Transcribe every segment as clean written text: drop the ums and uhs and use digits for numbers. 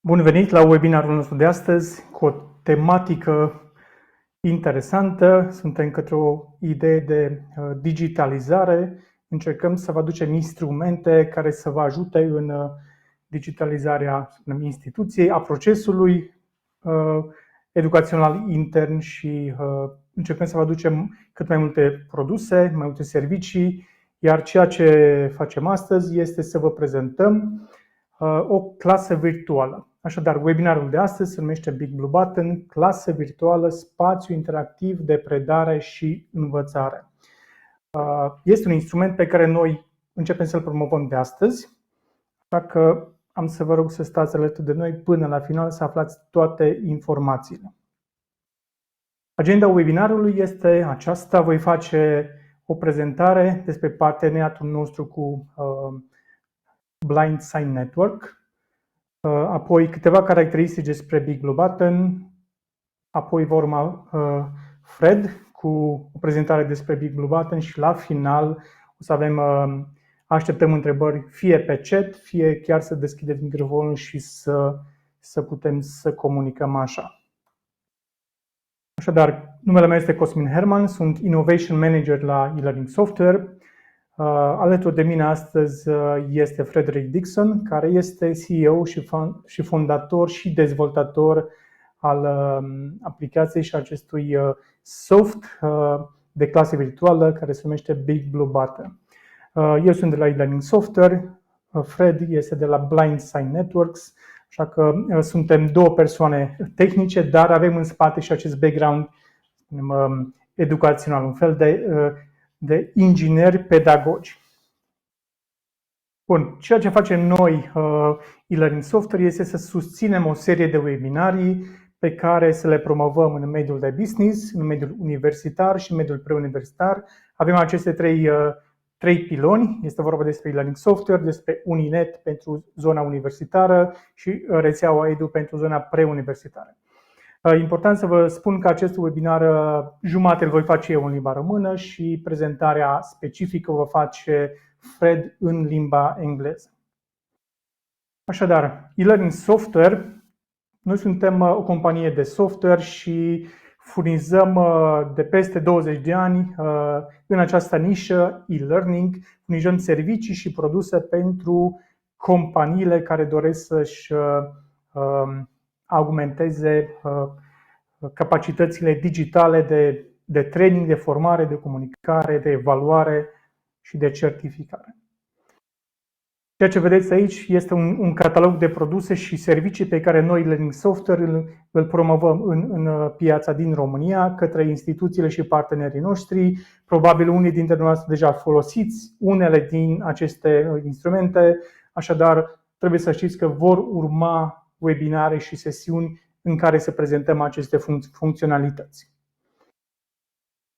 Bun venit la webinarul nostru de astăzi cu o tematică interesantă. Suntem către o idee de digitalizare. Încercăm să vă aducem instrumente care să vă ajute în digitalizarea instituției, a procesului educațional intern și încercăm să vă aducem cât mai multe produse, mai multe servicii, iar ceea ce facem astăzi este să vă prezentăm o clasă virtuală. Așadar, webinarul de astăzi se numește BigBlueButton, clasă virtuală, spațiu interactiv de predare și învățare. Este un instrument pe care noi începem să-l promovăm de astăzi, așa că am să vă rog să stați alături de noi până la final să aflați toate informațiile. Agenda webinarului este aceasta. Voi face o prezentare despre parteneriatul nostru cu Blindside Networks, apoi câteva caracteristici despre BigBlueButton, apoi va urma Fred cu o prezentare despre BigBlueButton și la final o să așteptăm întrebări fie pe chat, fie chiar să deschideți microfonul și să putem să comunicăm așa. Așadar, numele meu este Cosmin Herman, sunt Innovation Manager la eLearning Software. Alături de mine astăzi este Frederick Nixon, care este CEO și fondator și dezvoltator al aplicației și acestui soft de clasă virtuală care se numește BigBlueButton. Eu sunt de la eLearning Software, Fred este de la Blindside Networks, așa că suntem două persoane tehnice, dar avem în spate și acest background educațional, un fel de ingineri pedagogi. Bun, ceea ce facem noi, eLearning Software, este să susținem o serie de webinarii pe care să le promovăm în mediul de business, în mediul universitar și în mediul preuniversitar. Avem aceste trei piloni. Este vorba despre eLearning Software, despre Uninet pentru zona universitară și rețeaua Edu pentru zona preuniversitară. Important să vă spun că acest webinar jumate îl voi face eu în limba română și prezentarea specifică o va face Fred în limba engleză. Așadar, eLearning Software, noi suntem o companie de software și furnizăm de peste 20 de ani în această nișă eLearning, furnizăm servicii și produse pentru companiile care doresc să-și augmenteze capacitățile digitale de training, de formare, de comunicare, de evaluare și de certificare. Ceea ce vedeți aici este un catalog de produse și servicii pe care noi, eLearning Software, îl promovăm în piața din România către instituțiile și partenerii noștri. Probabil unii dintre noastre deja folosiți unele din aceste instrumente, așadar trebuie să știți că vor urma webinare și sesiuni în care să prezentăm aceste funcționalități.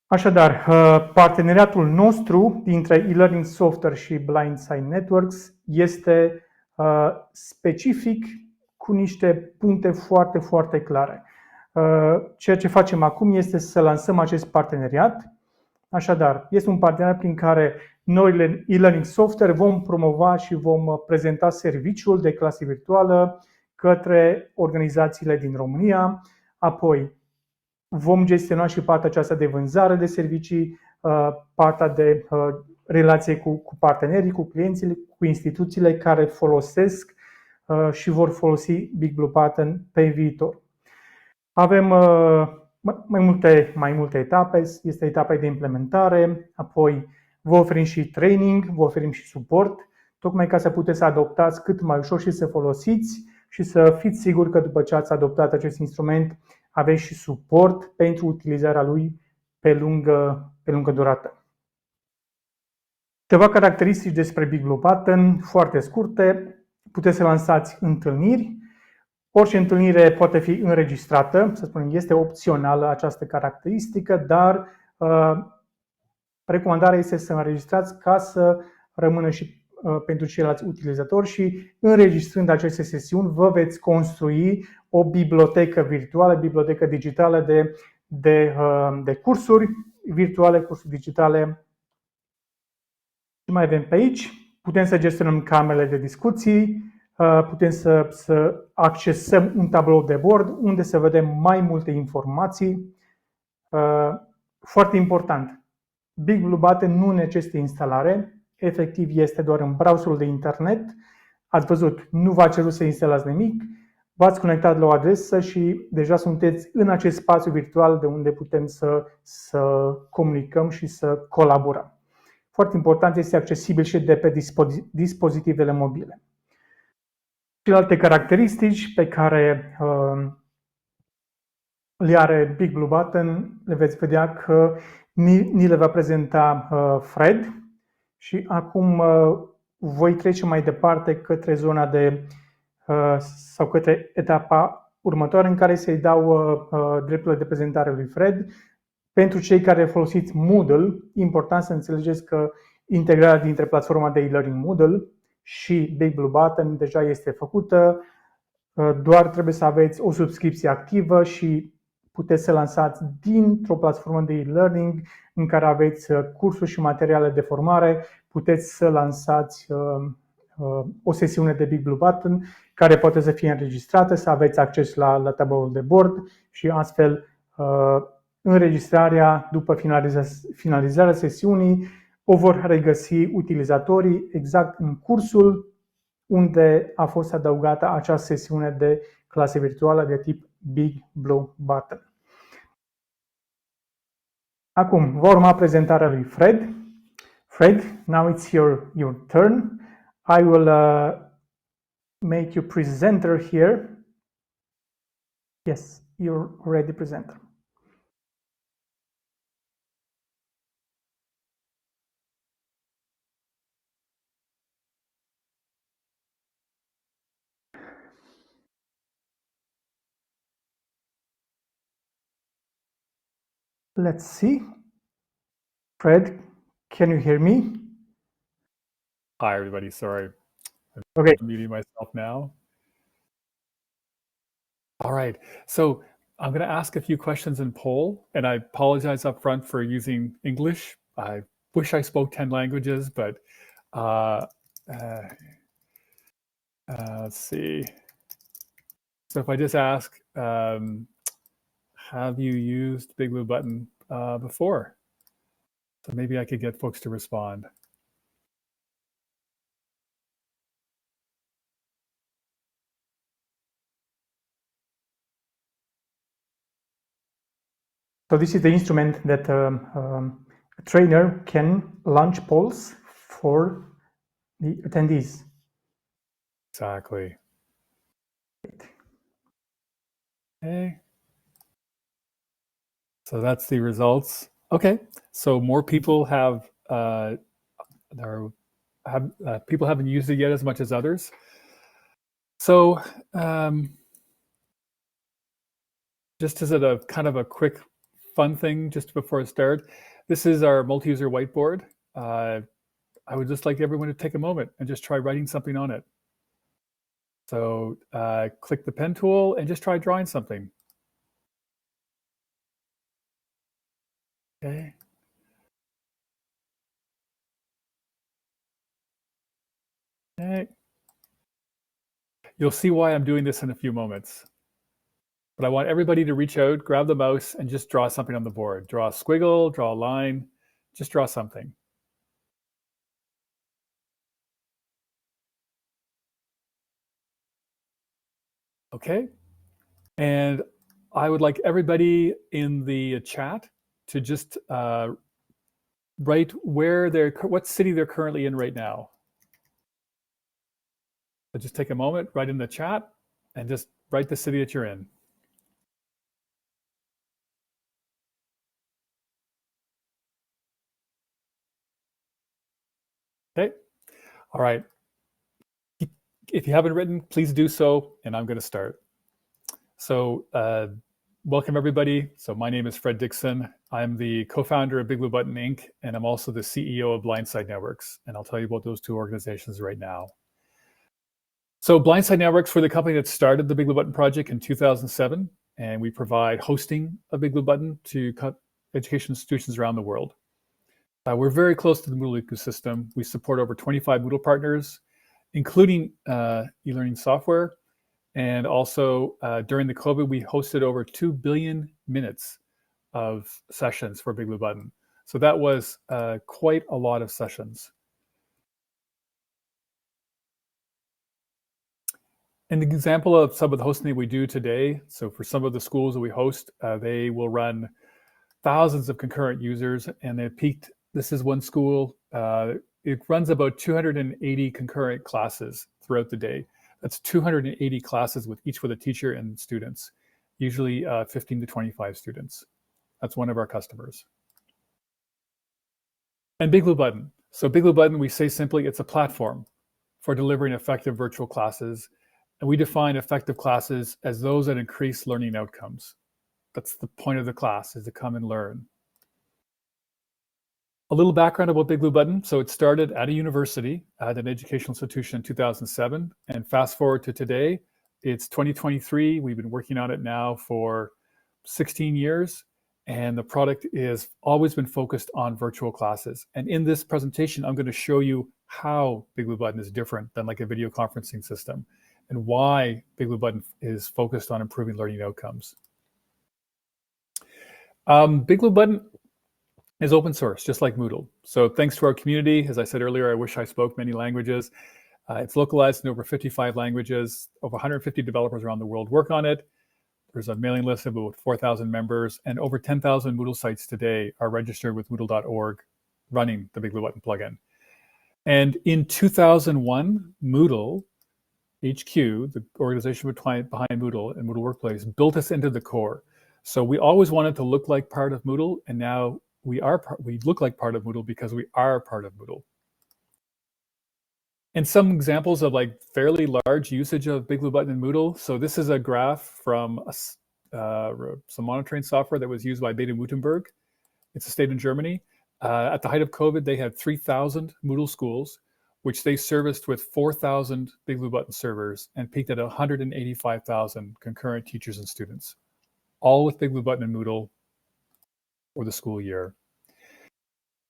Așadar, parteneriatul nostru dintre eLearning Software și Blindside Networks este specific cu niște puncte foarte, foarte clare. Ceea ce facem acum este să lansăm acest parteneriat. Așadar, este un parteneriat prin care noi, eLearning Software, vom promova și vom prezenta serviciul de clasă virtuală către organizațiile din România, apoi vom gestiona și partea aceasta de vânzare de servicii, partea de relație cu partenerii, cu clienții, cu instituțiile care folosesc și vor folosi BigBlueButton pe viitor. Avem mai multe etape, este etapa de implementare, apoi vă oferim și training, vă oferim și suport, tocmai ca să puteți să adoptați cât mai ușor și să folosiți și să fiți siguri că după ce ați adoptat acest instrument aveți și suport pentru utilizarea lui pe lungă durată. Câteva caracteristici despre BigBlueButton, foarte scurte. Puteți să lansați întâlniri. Orice întâlnire poate fi înregistrată, să spunem, este opțională această caracteristică, dar recomandarea este să înregistrați ca să rămână și pentru ceilalți utilizatori și înregistrând aceste sesiuni vă veți construi o bibliotecă virtuală, bibliotecă digitală de cursuri virtuale, cursuri digitale. Ce mai avem pe aici? Putem să gestionăm camerele de discuții, putem să accesăm un tablou de bord unde să vedem mai multe informații. Foarte important, BigBlueButton nu necesită instalare, efectiv este doar în browserul de internet. Ați văzut, nu v-a cerut să instalați nimic, v-ați conectat la o adresă și deja sunteți în acest spațiu virtual de unde putem să comunicăm și să colaborăm. Foarte important, este accesibil și de pe dispozitivele mobile. Celelalte caracteristici pe care le are BigBlueButton le veți vedea că ni le va prezenta Fred și acum voi trece mai departe către zona sau către etapa următoare în care să-i dau drepturile de prezentare lui Fred. Pentru cei care folosiți Moodle, important să înțelegeți că integrarea dintre platforma de e-learning Moodle și BigBlueButton deja este făcută, doar trebuie să aveți o subscripție activă și puteți să lansați dintr-o platformă de e-learning în care aveți cursuri și materiale de formare, puteți să lansați o sesiune de BigBlueButton care poate să fie înregistrată, să aveți acces la tabloul de bord și astfel înregistrarea după finalizarea sesiunii o vor regăsi utilizatorii exact în cursul unde a fost adăugată acea sesiune de clasă virtuală de tip BigBlueButton. Acum va urma prezentarea lui Fred. Fred, now it's your turn. I will make you presenter here. Yes, you're already presenter. Let's see. Fred, can you hear me? Hi, everybody. Sorry. Okay. I'm muting myself now. All right. So I'm going to ask a few questions in poll, and I apologize up front for using English. I wish I spoke 10 languages, but let's see. So if I just ask, have you used BigBlueButton before? So maybe I could get folks to respond. So this is the instrument that a trainer can launch polls for the attendees. Exactly. Okay. So that's the results. Okay. So more people people haven't used it yet as much as others. So just as a kind of a quick fun thing just before I start, this is our multi-user whiteboard. I would just like everyone to take a moment and just try writing something on it. So click the pen tool and just try drawing something. Okay. Okay. You'll see why I'm doing this in a few moments. But I want everybody to reach out, grab the mouse, and just draw something on the board. Draw a squiggle, draw a line, just draw something. Okay. And I would like everybody in the chat to just write what city they're currently in right now. So just take a moment, write in the chat, and just write the city that you're in. Okay. All right. If you haven't written, please do so, and I'm going to start. So welcome, everybody. So my name is Fred Nixon. I'm the co-founder of BigBlueButton, Inc., and I'm also the CEO of Blindside Networks, and I'll tell you about those two organizations right now. So Blindside Networks, we're the company that started the BigBlueButton project in 2007, and we provide hosting of BigBlueButton to education institutions around the world. We're very close to the Moodle ecosystem. We support over 25 Moodle partners including e-learning software. And also during the COVID, we hosted over 2 billion minutes of sessions for BigBlueButton. So that was quite a lot of sessions. An example of some of the hosting that we do today, so for some of the schools that we host, they will run thousands of concurrent users, and they peaked. This is one school. It runs about 280 concurrent classes throughout the day. That's 280 classes with each with a teacher and students, usually 15 to 25 students. That's one of our customers. And BigBlueButton. So BigBlueButton, we say simply, it's a platform for delivering effective virtual classes. And we define effective classes as those that increase learning outcomes. That's the point of the class, is to come and learn. A little background about BigBlueButton. So it started at a university, at an educational institution in 2007. And fast forward to today, it's 2023. We've been working on it now for 16 years. And the product is always been focused on virtual classes. And in this presentation, I'm going to show you how BigBlueButton is different than like a video conferencing system, and why BigBlueButton is focused on improving learning outcomes. BigBlueButton is open source, just like Moodle. So thanks to our community, as I said earlier, I wish I spoke many languages. It's localized in over 55 languages. Over 150 developers around the world work on it. There's a mailing list of about 4,000 members, and over 10,000 Moodle sites today are registered with Moodle.org running the BigBlueButton plugin. And in 2001, Moodle HQ, the organization behind Moodle and Moodle Workplace, built us into the core. So we always wanted to look like part of Moodle, and now we look like part of Moodle because we are part of Moodle. And some examples of like fairly large usage of BigBlueButton in Moodle. So this is a graph from some monitoring software that was used by Baden-Württemberg. It's a state in Germany. At the height of COVID, they had 3,000 Moodle schools, which they serviced with 4,000 BigBlueButton servers, and peaked at 185,000 concurrent teachers and students, all with BigBlueButton and Moodle for the school year.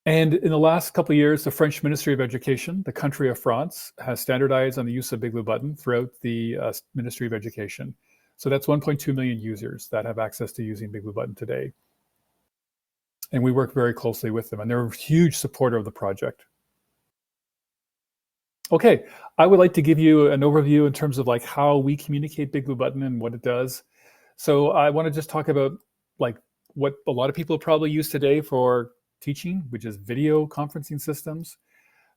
And in the last couple of years, the French Ministry of Education, the country of France, has standardized on the use of BigBlueButton throughout the Ministry of Education. So that's 1.2 million users that have access to using BigBlueButton today. And we work very closely with them, and they're a huge supporter of the project. Okay, I would like to give you an overview in terms of like how we communicate BigBlueButton and what it does. So I want to just talk about like what a lot of people probably use today for teaching, which is video conferencing systems,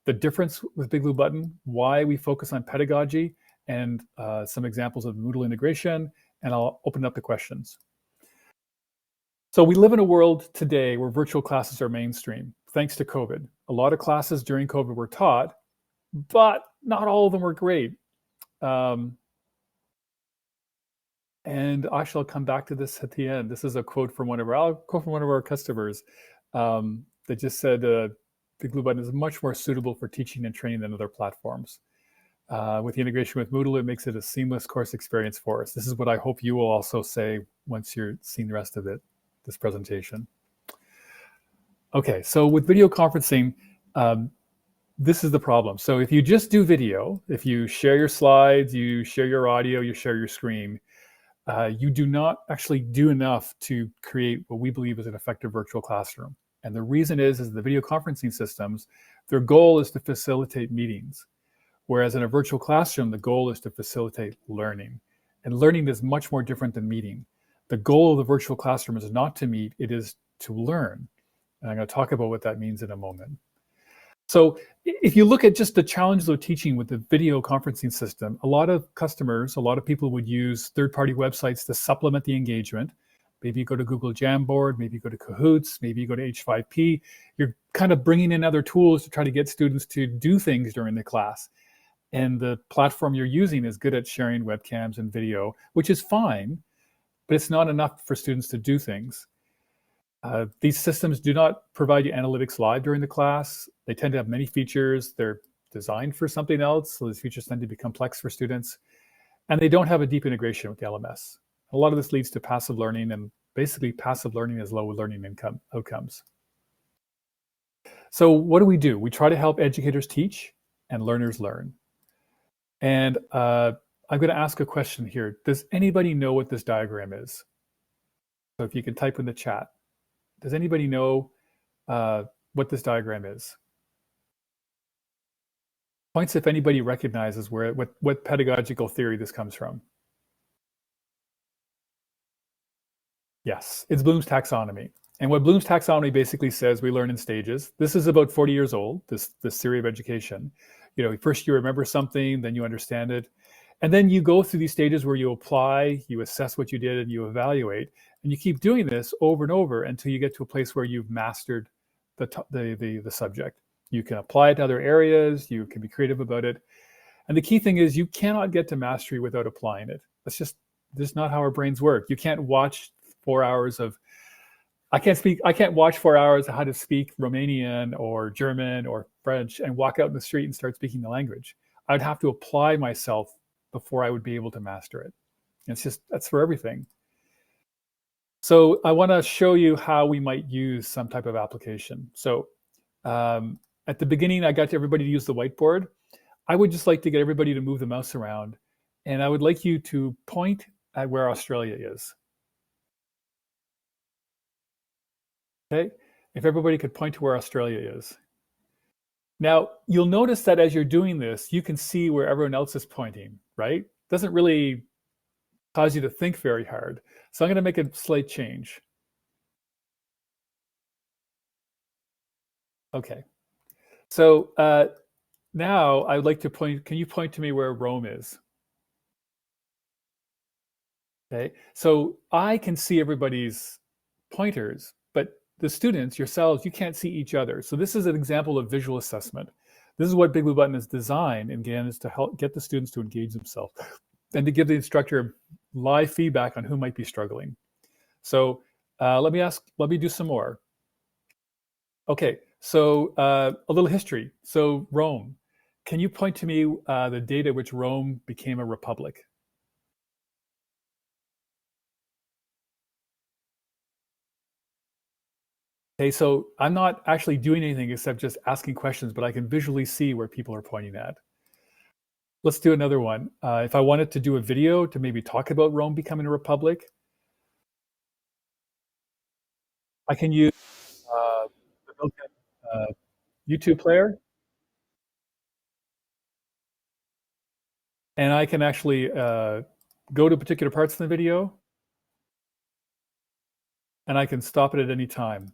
the difference with BigBlueButton, why we focus on pedagogy, and some examples of Moodle integration, and I'll open up the questions. So we live in a world today where virtual classes are mainstream, thanks to COVID. A lot of classes during COVID were taught, but not all of them were great. And I shall come back to this at the end. This is a quote from one of our customers that just said BigBlueButton is much more suitable for teaching and training than other platforms. With the integration with Moodle, it makes it a seamless course experience for us. This is what I hope you will also say once you're seeing the rest of it, this presentation. Okay, so with video conferencing, this is the problem. So if you just do video, if you share your slides, you share your audio, you share your screen, you do not actually do enough to create what we believe is an effective virtual classroom. And the reason is the video conferencing systems, their goal is to facilitate meetings. Whereas in a virtual classroom, the goal is to facilitate learning. And learning is much more different than meeting. The goal of the virtual classroom is not to meet, it is to learn. And I'm going to talk about what that means in a moment. So if you look at just the challenges of teaching with the video conferencing system, a lot of customers, a lot of people would use third-party websites to supplement the engagement. Maybe you go to Google Jamboard, maybe you go to Kahoots, maybe you go to H5P. You're kind of bringing in other tools to try to get students to do things during the class. And the platform you're using is good at sharing webcams and video, which is fine, but it's not enough for students to do things. These systems do not provide you analytics live during the class. They tend to have many features. They're designed for something else, so these features tend to be complex for students. And they don't have a deep integration with the LMS. A lot of this leads to passive learning, and basically passive learning is low learning outcomes. So what do? We try to help educators teach and learners learn. And I'm going to ask a question here. Does anybody know what this diagram is? So if you can type in the chat, does anybody know what this diagram is? Points if anybody recognizes what pedagogical theory this comes from. Yes, it's Bloom's taxonomy. And what Bloom's taxonomy basically says, we learn in stages. This is about 40 years old, this theory of education. You know, first you remember something, then you understand it. And then you go through these stages where you apply, you assess what you did, and you evaluate. And you keep doing this over and over until you get to a place where you've mastered the subject. You can apply it to other areas, you can be creative about it. And the key thing is you cannot get to mastery without applying it. That's just not how our brains work. You can't watch 4 hours of, I can't watch 4 hours of how to speak Romanian or German or French and walk out in the street and start speaking the language. I would have to apply myself before I would be able to master it. And it's just, that's for everything. So I want to show you how we might use some type of application. So at the beginning, I got everybody to use the whiteboard. I would just like to get everybody to move the mouse around. And I would like you to point at where Australia is. Okay, if everybody could point to where Australia is. Now, you'll notice that as you're doing this, you can see where everyone else is pointing, right? Doesn't really cause you to think very hard. So I'm going to make a slight change. Okay, so now I would like to point, can you point to me where Rome is? Okay, so I can see everybody's pointers, but the students, yourselves, you can't see each other. So this is an example of visual assessment. This is what BigBlueButton is designed, and again, is to help get the students to engage themselves and to give the instructor live feedback on who might be struggling. So let me do some more. Okay, so a little history. So Rome, can you point to me the date at which Rome became a republic? Okay, so I'm not actually doing anything except just asking questions, but I can visually see where people are pointing at. Let's do another one. If I wanted to do a video to maybe talk about Rome becoming a republic, I can use the built-in YouTube player. And I can actually go to particular parts of the video, and I can stop it at any time.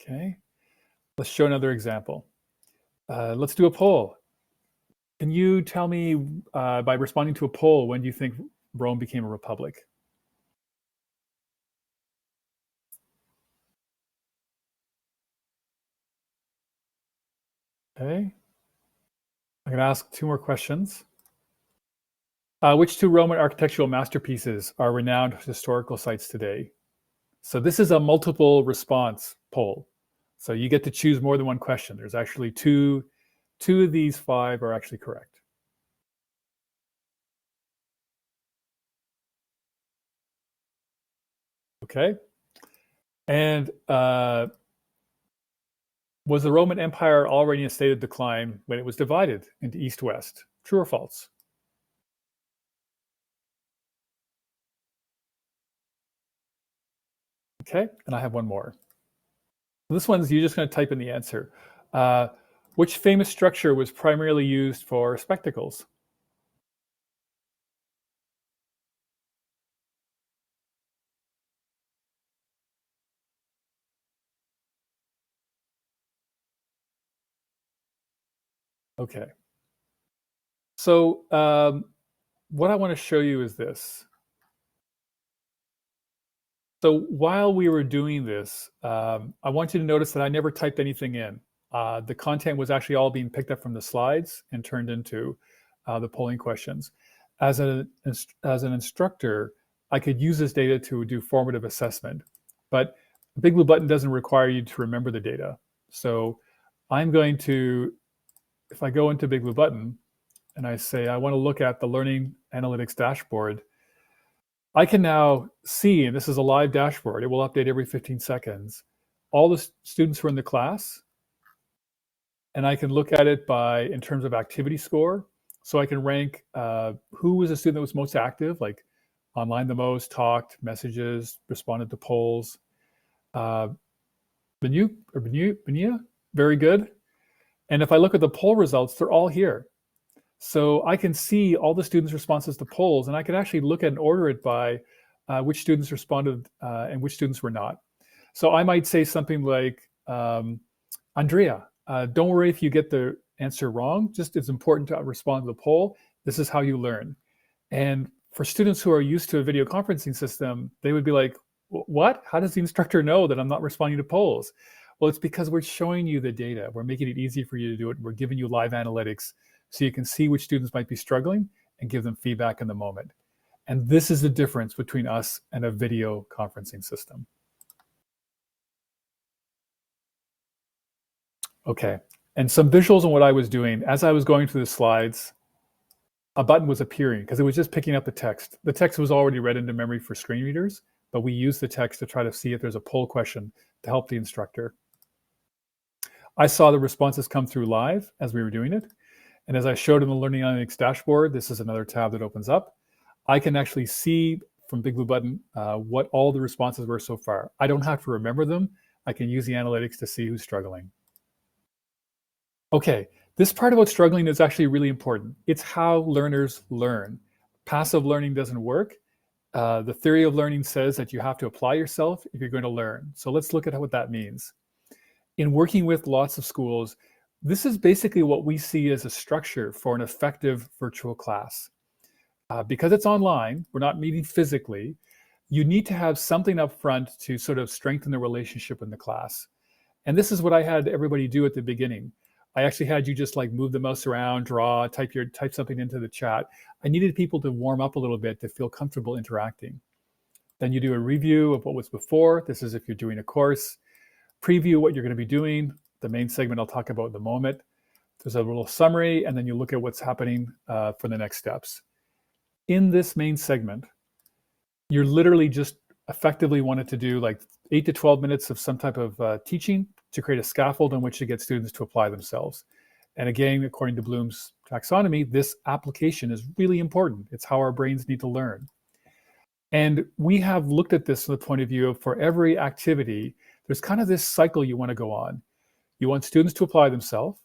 Okay, let's show another example. Let's do a poll. Can you tell me by responding to a poll, when do you think Rome became a republic? Okay, I'm going to ask 2 more questions. Which 2 Roman architectural masterpieces are renowned historical sites today? So this is a multiple response poll. So you get to choose more than one question. There's actually two of these 5 are actually correct. Okay. And was the Roman Empire already in a state of decline when it was divided into East-West? True or false? Okay, and I have one more. This one's, you're just going to type in the answer. Which famous structure was primarily used for spectacles? Okay. So what I want to show you is this. So while we were doing this, I want you to notice that I never typed anything in. The content was actually all being picked up from the slides and turned into the polling questions. As an instructor, I could use this data to do formative assessment, but BigBlueButton doesn't require you to remember the data. So I'm going to, if I go into BigBlueButton and I say, I want to look at the Learning Analytics dashboard, I can now see, and this is a live dashboard, it will update every 15 seconds, all the students who are in the class, and I can look at it in terms of activity score. So I can rank who was a student that was most active, like online the most, talked, messages, responded to polls. Benia, very good. And if I look at the poll results, they're all here. So I can see all the students' responses to polls, and I can actually look at and order it by which students responded and which students were not. So I might say something like, Andrea, don't worry if you get the answer wrong, just it's important to respond to the poll. This is how you learn. And for students who are used to a video conferencing system, they would be like, what? How does the instructor know that I'm not responding to polls? Well, it's because we're showing you the data. We're making it easy for you to do it. We're giving you live analytics so you can see which students might be struggling and give them feedback in the moment. And this is the difference between us and a video conferencing system. Okay, and some visuals on what I was doing. As I was going through the slides, a button was appearing because it was just picking up the text. The text was already read into memory for screen readers, but we use the text to try to see if there's a poll question to help the instructor. I saw the responses come through live as we were doing it. And as I showed in the Learning Analytics dashboard, this is another tab that opens up. I can actually see from BigBlueButton what all the responses were so far. I don't have to remember them. I can use the analytics to see who's struggling. Okay, this part about struggling is actually really important. It's how learners learn. Passive learning doesn't work. The theory of learning says that you have to apply yourself if you're going to learn. So let's look at what that means. In working with lots of schools, this is basically what we see as a structure for an effective virtual class. Because it's online, we're not meeting physically, you need to have something up front to sort of strengthen the relationship in the class. And this is what I had everybody do at the beginning. I actually had you just like move the mouse around, draw, type something into the chat. I needed people to warm up a little bit to feel comfortable interacting. Then you do a review of what was before. This is if you're doing a course. Preview what you're going to be doing. The main segment I'll talk about in a moment. There's a little summary, and then you look at what's happening for the next steps. In this main segment, you're literally just effectively wanted to do like 8 to 12 minutes of some type of teaching to create a scaffold on which to get students to apply themselves. And again, according to Bloom's taxonomy, this application is really important. It's how our brains need to learn. And we have looked at this from the point of view of for every activity, there's kind of this cycle you want to go on. You want students to apply themselves.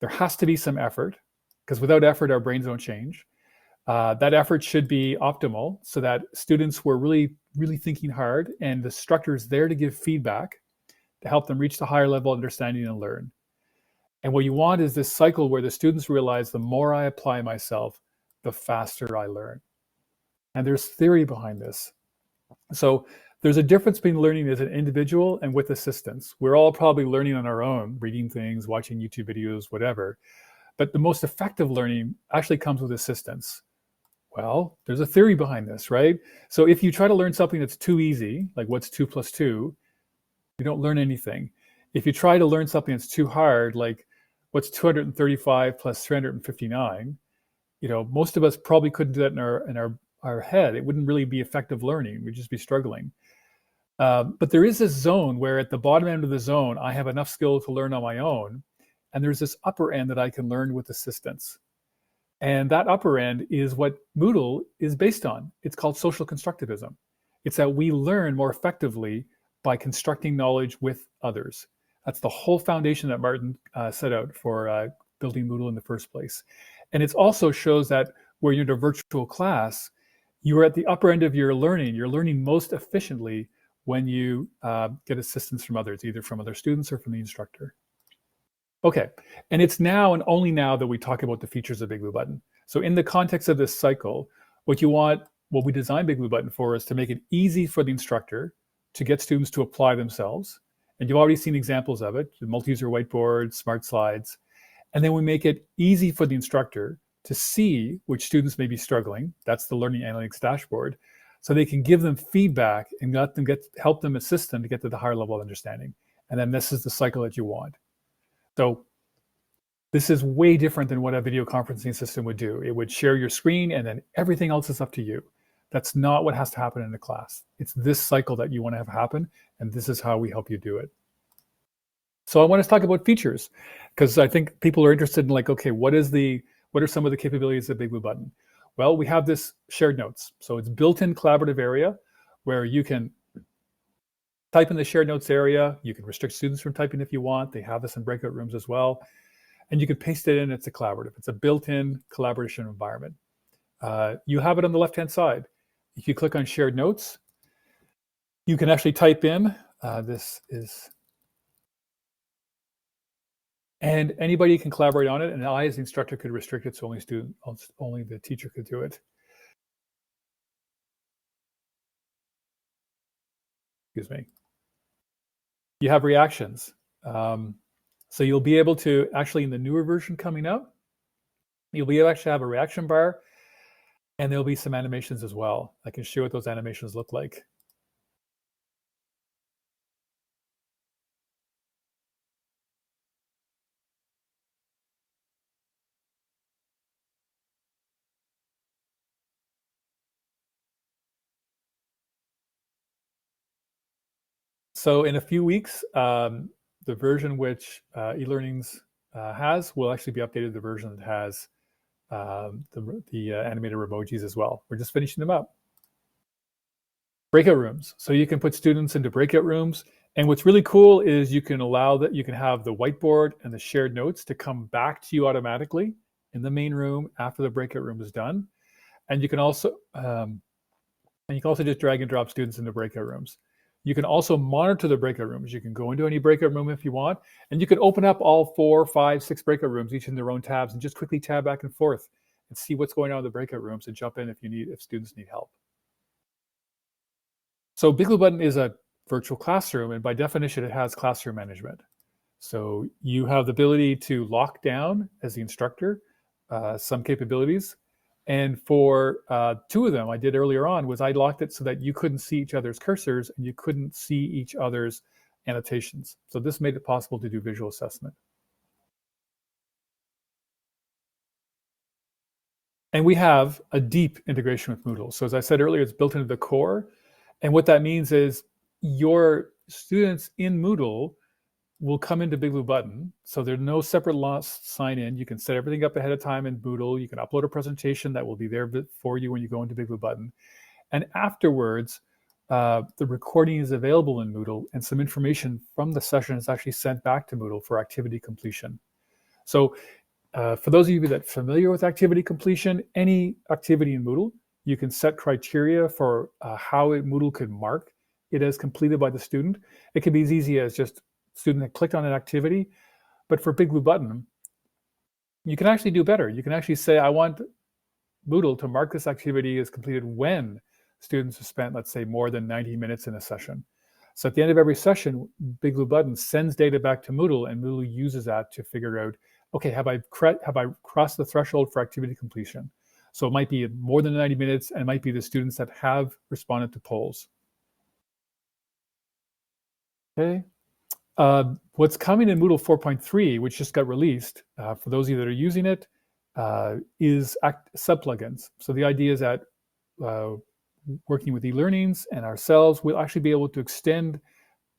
There has to be some effort, because without effort, our brains don't change. That effort should be optimal so that students were really, really thinking hard, and the instructor is there to give feedback to help them reach the higher level of understanding and learn. And what you want is this cycle where the students realize the more I apply myself, the faster I learn. And there's theory behind this. So there's a difference between learning as an individual and with assistance. We're all probably learning on our own, reading things, watching YouTube videos, whatever. But the most effective learning actually comes with assistance. Well, there's a theory behind this, right? So if you try to learn something that's too easy, like what's 2 + 2, you don't learn anything. If you try to learn something that's too hard, like what's 235 + 359, most of us probably couldn't do that in our head. It wouldn't really be effective learning. We'd just be struggling. But there is this zone where at the bottom end of the zone, I have enough skill to learn on my own. And there's this upper end that I can learn with assistance. And that upper end is what Moodle is based on. It's called social constructivism. It's that we learn more effectively by constructing knowledge with others. That's the whole foundation that Martin set out for building Moodle in the first place. And it also shows that where you're in a virtual class, you are at the upper end of your learning. You're learning most efficiently when you get assistance from others, either from other students or from the instructor. Okay, and it's now and only now that we talk about the features of BigBlueButton. So in the context of this cycle, what we designed BigBlueButton for is to make it easy for the instructor to get students to apply themselves. And you've already seen examples of it, the multi-user whiteboard, smart slides. And then we make it easy for the instructor to see which students may be struggling. That's the Learning Analytics dashboard. So they can give them feedback and help them assist them to get to the higher level of understanding. And then this is the cycle that you want. So this is way different than what a video conferencing system would do. It would share your screen and then everything else is up to you. That's not what has to happen in a class. It's this cycle that you want to have happen, and this is how we help you do it. So I want to talk about features, because I think people are interested in like, okay, what is the What are some of the capabilities of BigBlueButton? Well, we have this shared notes. So it's built-in collaborative area where you can type in the shared notes area. You can restrict students from typing if you want. They have this in breakout rooms as well. And you can paste it in. It's a collaborative. It's a built-in collaboration environment. You have it on the left-hand side. If you click on shared notes, you can actually type in, and anybody can collaborate on it. And I, as the instructor, could restrict it so only the teacher could do it. Excuse me. You have reactions. So you'll be able to, actually in the newer version coming up, you'll be able to actually have a reaction bar, and there'll be some animations as well. I can show what those animations look like. So in a few weeks, the version which eLearnings has will actually be updated. The version that has the animated emojis as well. We're just finishing them up. Breakout rooms. So you can put students into breakout rooms. And what's really cool is you can allow that you can have the whiteboard and the shared notes to come back to you automatically in the main room after the breakout room is done. And you can also just drag and drop students into breakout rooms. You can also monitor the breakout rooms. You can go into any breakout room if you want, and you can open up all 4, 5, 6 breakout rooms, each in their own tabs, and just quickly tab back and forth and see what's going on in the breakout rooms and jump in if students need help. So BigBlueButton is a virtual classroom, and by definition, it has classroom management. So you have the ability to lock down, as the instructor, some capabilities. And for 2 of them I did earlier on was I locked it so that you couldn't see each other's cursors and you couldn't see each other's annotations. So this made it possible to do visual assessment. And we have a deep integration with Moodle. So as I said earlier, it's built into the core. And what that means is your students in Moodle will come into BigBlueButton. So there's no separate sign in. You can set everything up ahead of time in Moodle. You can upload a presentation that will be there for you when you go into BigBlueButton. And afterwards, the recording is available in Moodle, and some information from the session is actually sent back to Moodle for activity completion. So for those of you that are familiar with activity completion, any activity in Moodle, you can set criteria for how Moodle could mark it as completed by the student. It can be as easy as just student that clicked on an activity. But for BigBlueButton, you can actually do better. You can actually say, I want Moodle to mark this activity as completed when students have spent, let's say, more than 90 minutes in a session. So at the end of every session, BigBlueButton sends data back to Moodle, and Moodle uses that to figure out, okay, have I crossed the threshold for activity completion? So it might be more than 90 minutes, and it might be the students that have responded to polls. Okay. What's coming in Moodle 4.3, which just got released, for those of you that are using it, is sub-plugins. So the idea is that working with eLearnings and ourselves, we'll actually be able to extend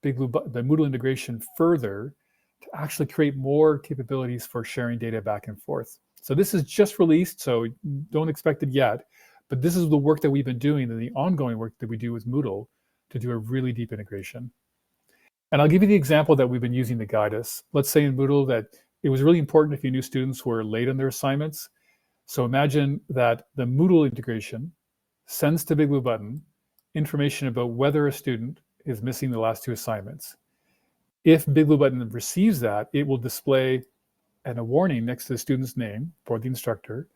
the Moodle integration further to actually create more capabilities for sharing data back and forth. So this is just released, so don't expect it yet, but this is the work that we've been doing and the ongoing work that we do with Moodle to do a really deep integration. And I'll give you the example that we've been using to guide us. Let's say in Moodle that it was really important if you knew students were late on their assignments. So imagine that the Moodle integration sends to BigBlueButton information about whether a student is missing the last 2 assignments. If BigBlueButton receives that, it will display a warning next to the student's name for the instructor.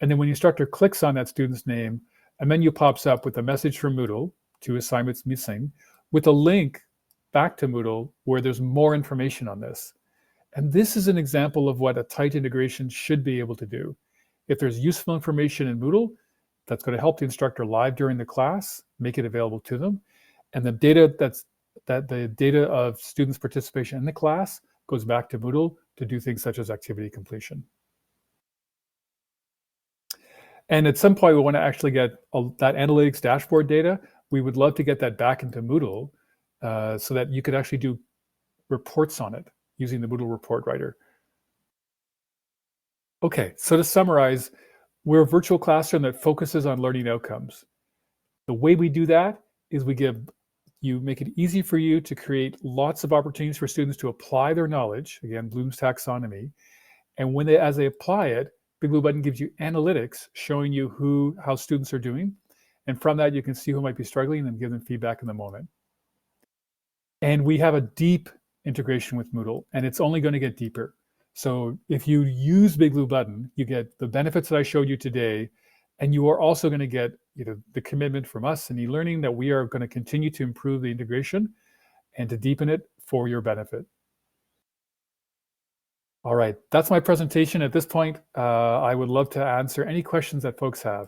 And then when the instructor clicks on that student's name, a menu pops up with a message from Moodle, 2 assignments missing, with a link back to Moodle where there's more information on this. And this is an example of what a tight integration should be able to do. If there's useful information in Moodle, that's going to help the instructor live during the class, make it available to them. And the data the data of students' participation in the class goes back to Moodle to do things such as activity completion. And at some point, we want to actually get that analytics dashboard data. We would love to get that back into Moodle so that you could actually do reports on it using the Moodle report writer. Okay, so to summarize, we're a virtual classroom that focuses on learning outcomes. The way we do that is we make it easy for you to create lots of opportunities for students to apply their knowledge, again, Bloom's taxonomy. And as they apply it, BigBlueButton gives you analytics showing you how students are doing. And from that, you can see who might be struggling and give them feedback in the moment. And we have a deep integration with Moodle, and it's only going to get deeper. So if you use BigBlueButton, you get the benefits that I showed you today, and you are also going to get the commitment from us in eLearning that we are going to continue to improve the integration and to deepen it for your benefit. All right, that's my presentation. At this point, I would love to answer any questions that folks have.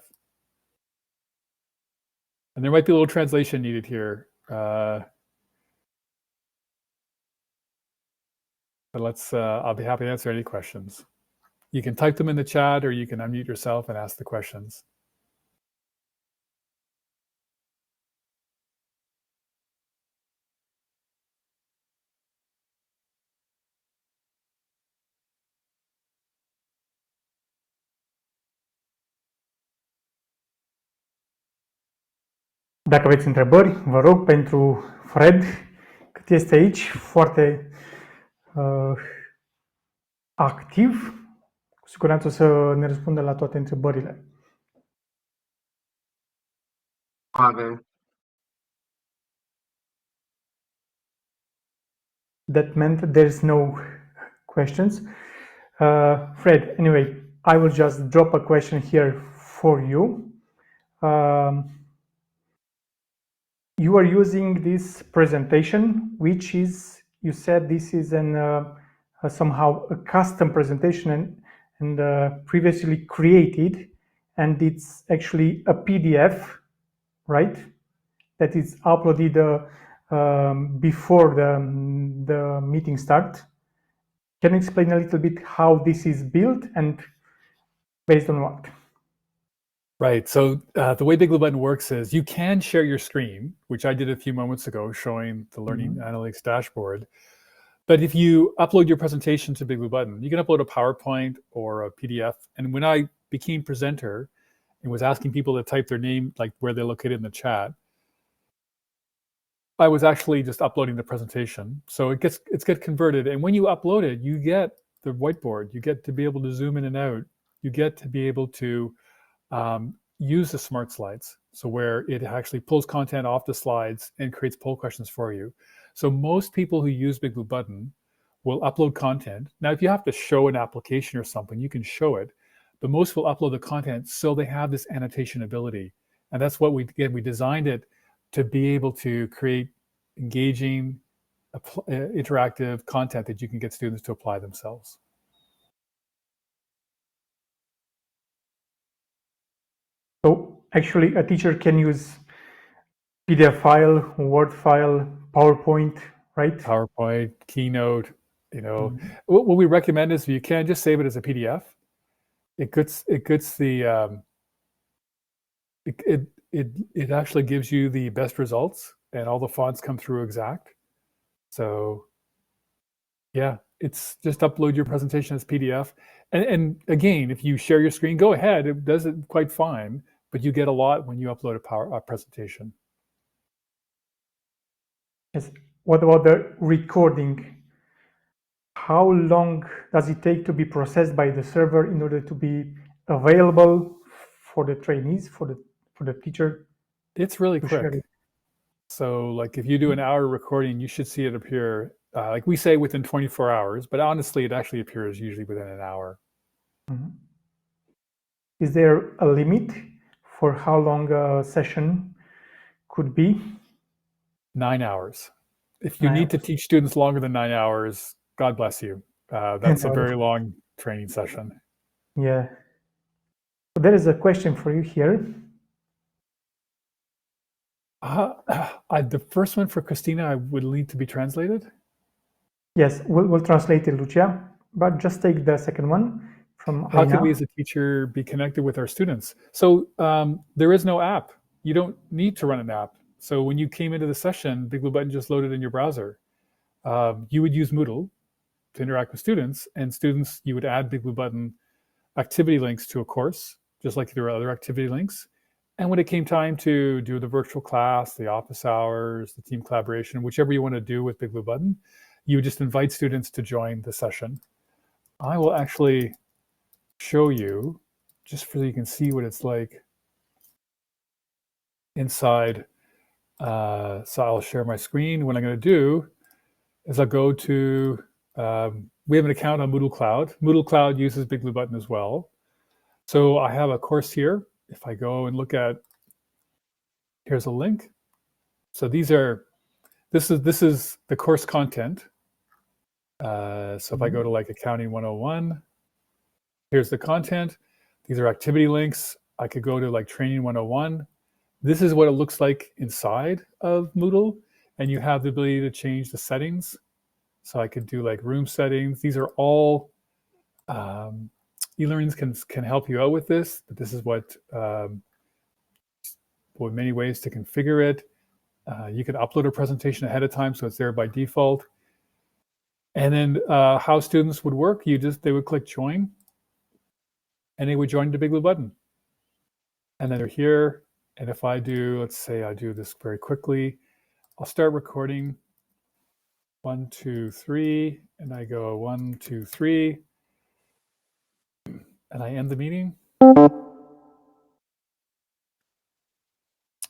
And there might be a little translation needed here. But I'll be happy to answer any questions. You can type them in the chat or you can unmute yourself and ask the questions. Dacă aveți întrebări, vă rog, pentru Fred, cât este aici, foarte activ, cu siguranță o să ne răspundă la toate întrebările. Avem. That meant there's no questions. Fred, anyway, I will just drop a question here for you. You are using this presentation, which is, you said this is somehow a custom presentation and previously created, and it's actually a PDF, right? That is uploaded before the meeting start. Can you explain a little bit how this is built and based on what? Right. So the way BigBlueButton works is you can share your screen, which I did a few moments ago, showing the Learning Analytics dashboard. But if you upload your presentation to BigBlueButton, you can upload a PowerPoint or a PDF. And when I became presenter and was asking people to type their name, like where they're located in the chat, I was actually just uploading the presentation. So it gets converted. And when you upload it, you get the whiteboard. You get to be able to zoom in and out. You get to be able to use the smart slides. So where it actually pulls content off the slides and creates poll questions for you. So most people who use BigBlueButton will upload content. Now, if you have to show an application or something, you can show it, but most will upload the content so they have this annotation ability. And that's what we designed it to be able to create engaging, interactive content that you can get students to apply themselves. So actually a teacher can use PDF file, Word file, PowerPoint, right? PowerPoint, Keynote, what we recommend is if you can just save it as a PDF. It actually gives you the best results and all the fonts come through exact. So yeah, it's just upload your presentation as PDF. And again, if you share your screen, go ahead. It does it quite fine, but you get a lot when you upload a presentation. Yes. What about the recording? How long does it take to be processed by the server in order to be available for the trainees, for the teacher? It's really quick. So like if you do an hour recording, you should see it appear, like we say within 24 hours, but honestly, it actually appears usually within an hour. Mm-hmm. Is there a limit for how long a session could be? 9 hours. If you need to teach students longer than 9 hours, God bless you. That's a very long training session. Yeah. So there is a question for you here. The first one for Christina, I would need to be translated. Yes, we'll translate it, Lucia, but just take the second one from How Aina. can we as a teacher be connected with our students? So there is no app. You don't need to run an app. So when you came into the session, BigBlueButton just loaded in your browser. You would use Moodle to interact with students, and students, you would add BigBlueButton activity links to a course, just like there are other activity links. And when it came time to do the virtual class, the office hours, the team collaboration, whichever you want to do with BigBlueButton, you would just invite students to join the session. I will actually show you, just so you can see what it's like inside. So I'll share my screen. What I'm going to do is I'll go to, we have an account on Moodle Cloud. Moodle Cloud uses BigBlueButton as well. So I have a course here. If I go and look at, here's a link. So this is the course content. So if I go to like Accounting 101, here's the content. These are activity links. I could go to like Training 101. This is what it looks like inside of Moodle. And you have the ability to change the settings. So I could do like room settings. These are all, eLearnings can help you out with this, but this is what, many ways to configure it. You could upload a presentation ahead of time, so it's there by default. And then how students would work, they would click join, and they would join the BigBlueButton. And then they're here. And if I do, let's say I do this very quickly, I'll start recording 1, 2, 3, and I go 1, 2, 3, and I end the meeting.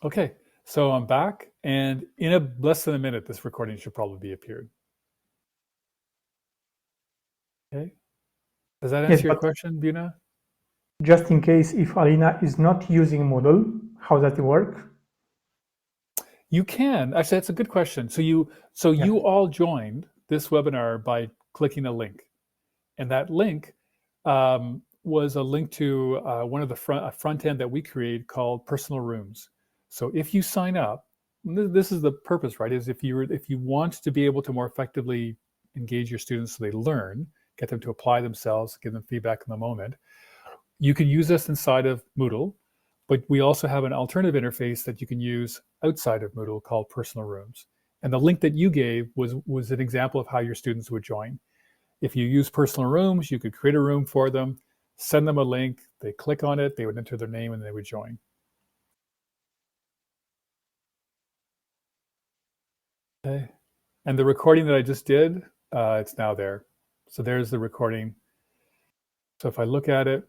Okay, so I'm back, and in less than a minute, this recording should probably be appeared. Okay, does that answer your question, Buna? Just in case if Alina is not using Moodle, how does it work? You can. Actually, that's a good question. So you all joined this webinar by clicking a link, and that link was a link to one of the front end that we created called Personal Rooms. So if you sign up, this is the purpose, right? Is if you want to be able to more effectively engage your students so they learn, get them to apply themselves, give them feedback in the moment, you can use this inside of Moodle, but we also have an alternative interface that you can use outside of Moodle called Personal Rooms. And the link that you gave was an example of how your students would join. If you use Personal Rooms, you could create a room for them, send them a link, they click on it, they would enter their name, and they would join. Okay. And the recording that I just did, it's now there. So there's the recording. So if I look at it,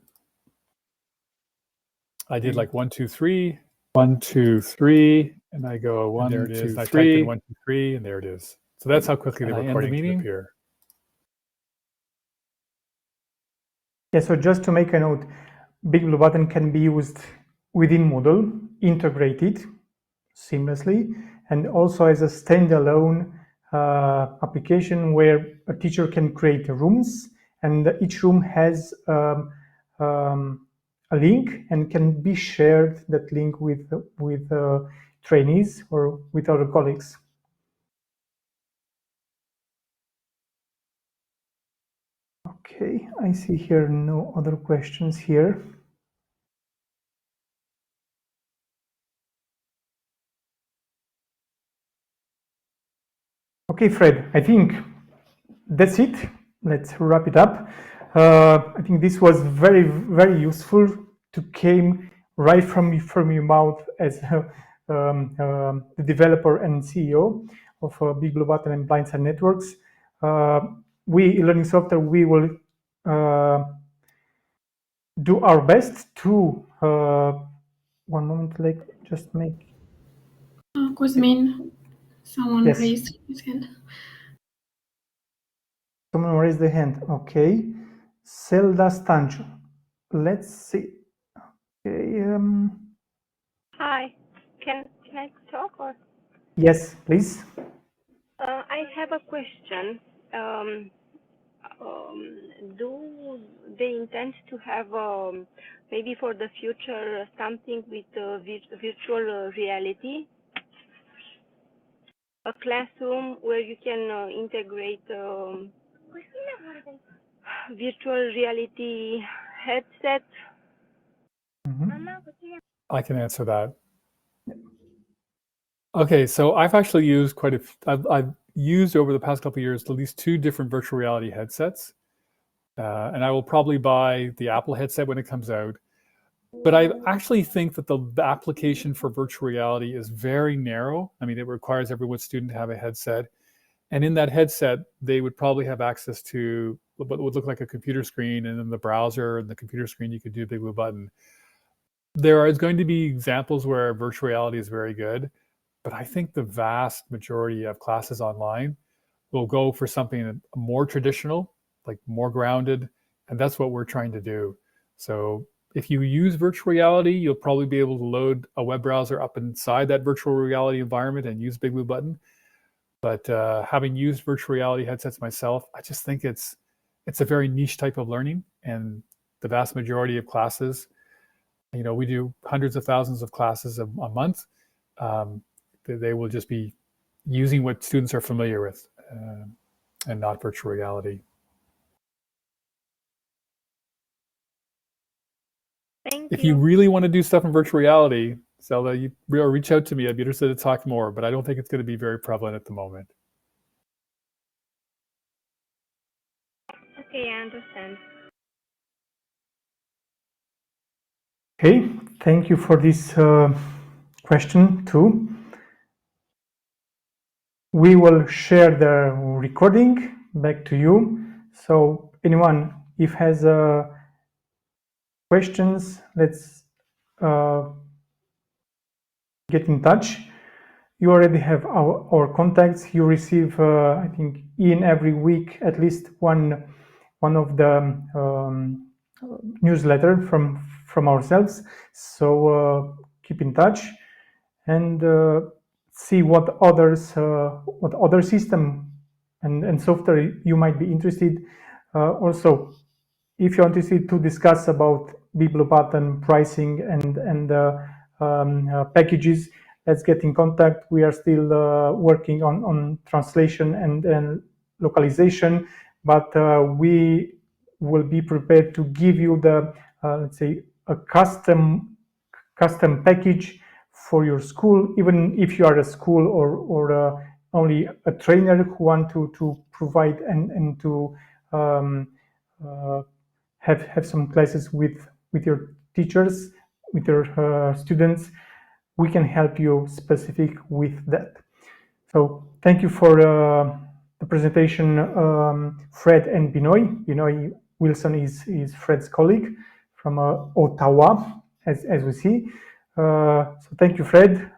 I did like 1, 2, 3, 1, 2, 3, and I go 1, 2, 3. I typed in 1, 2, 3, and there it is. So that's how quickly the recording can appear. Yeah, so just to make a note, BigBlueButton can be used within Moodle, integrated seamlessly, and also as a standalone application where a teacher can create rooms, and each room has a link and can be shared, that link with trainees or with other colleagues. Okay, I see here no other questions here. Okay, Fred, I think that's it. Let's wrap it up. I think this was very, very useful to came right from your mouth as the developer and CEO of BigBlueButton and Blindside Networks. We, eLearning Software, we will do our best to, one moment, like just make. Cosmin, someone Yes. raised his hand. Someone raised the hand. Okay. Zelda Stancho. Let's see. Okay. Hi, can I talk or? Yes, please. I have a question. Do they intend to have maybe for the future something with virtual reality? A classroom where you can integrate virtual reality headset. I can answer that. Okay, so I've actually used I've used over the past couple of years at least 2 different virtual reality headsets. and I will probably buy the Apple headset when it comes out. But I actually think that the application for virtual reality is very narrow. I mean, it requires every student to have a headset. And in that headset, they would probably have access to what would look like a computer screen, and in the browser and the computer screen, you could do BigBlueButton. There is going to be examples where virtual reality is very good, but I think the vast majority of classes online will go for something more traditional, like more grounded, and that's what we're trying to do. So if you use virtual reality, you'll probably be able to load a web browser up inside that virtual reality environment and use BigBlueButton. But having used virtual reality headsets myself, I just think it's a very niche type of learning, and the vast majority of classes, we do hundreds of thousands of classes a month. They will just be using what students are familiar with, and not virtual reality. Thank If you you. really want to do stuff in virtual reality, Zelda, you reach out to me. I'd be interested to talk more, but I don't think it's going to be very prevalent at the moment. Okay, I understand. Okay, thank you for this question too. We will share the recording back to you. So anyone, if has questions, let's get in touch. You already have our contacts. You receive, I think, in every week at least one of the newsletter from ourselves. So keep in touch and see what other system and software you might be interested. Also, if you're interested to discuss about BigBlueButton pricing and packages, let's get in contact. We are still working on translation and localization, but we will be prepared to give you the let's say a custom package for your school, even if you are a school or only a trainer who want to provide and to have some classes with your teachers, with your students. We can help you specific with that. So thank you for the presentation, Fred and Binoy. Binoy Wilson is Fred's colleague from Ottawa, as we see. So thank you, Fred.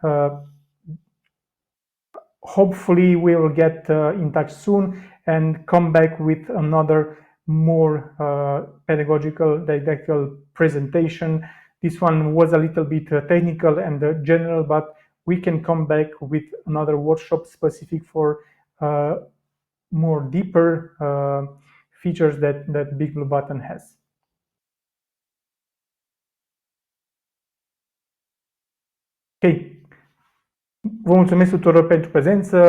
Hopefully we will get in touch soon and come back with another more pedagogical, didactical presentation. This one was a little bit technical and general, but we can come back with another workshop specific for more deeper features that BigBlueButton has. Ok. Vă mulțumesc tuturor pentru prezență.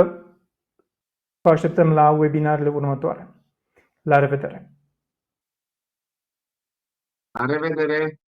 Vă așteptăm la webinarele următoare. La revedere! La revedere!